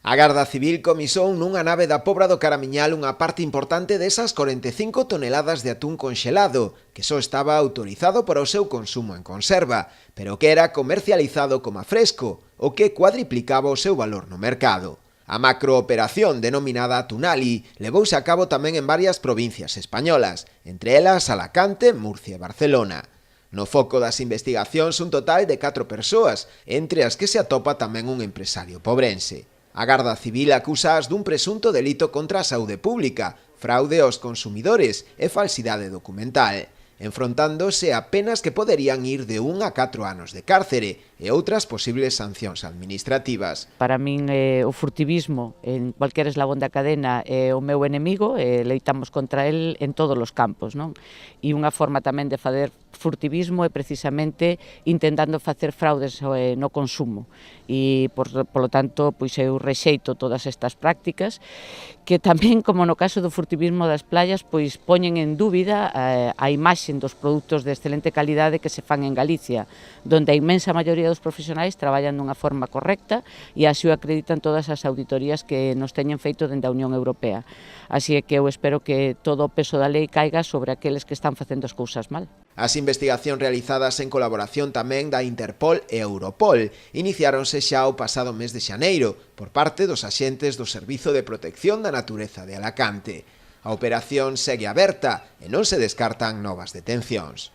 A Garda Civil comisou nunha nave da Pobra do Caramiñal unha parte importante desas 45 toneladas de atún conxelado, que só estaba autorizado para o seu consumo en conserva, pero que era comercializado como fresco, o que cuadriplicaba o seu valor no mercado. A macrooperación denominada Atunali levouse a cabo tamén en varias provincias españolas, entre elas Alacante, Murcia e Barcelona. No foco das investigacións un total de 4 persoas, entre as que se atopa tamén un empresario pobrense. A Garda Civil acúsaas dun presunto delito contra a saúde pública, fraude aos consumidores e falsidade documental, enfrontándose a penas que poderían ir de 1 a 4 anos de cárcere e outras posibles sancións administrativas. Para min o furtivismo en cualquier eslabón da cadena é o meu enemigo e loitamos contra el en todos os campos, non? E unha forma tamén de facer furtivismo é precisamente intentando facer fraudes no consumo e, polo tanto, pois eu rexeito todas estas prácticas que tamén, como no caso do furtivismo das playas, pois poñen en dúbida a imaxe dos produtos de excelente calidade que se fan en Galicia, donde a inmensa maioría dos profesionais traballan dunha forma correcta e así o acreditan todas as auditorías que nos teñen feito dende a Unión Europea. Así é que eu espero que todo o peso da lei caiga sobre aqueles que están facendo as cousas mal. As investigacións realizadas en colaboración tamén da Interpol e Europol iniciáronse xa o pasado mes de xaneiro por parte dos axentes do Servizo de Protección da Natureza de Alacante. A operación segue aberta e non se descartan novas detencións.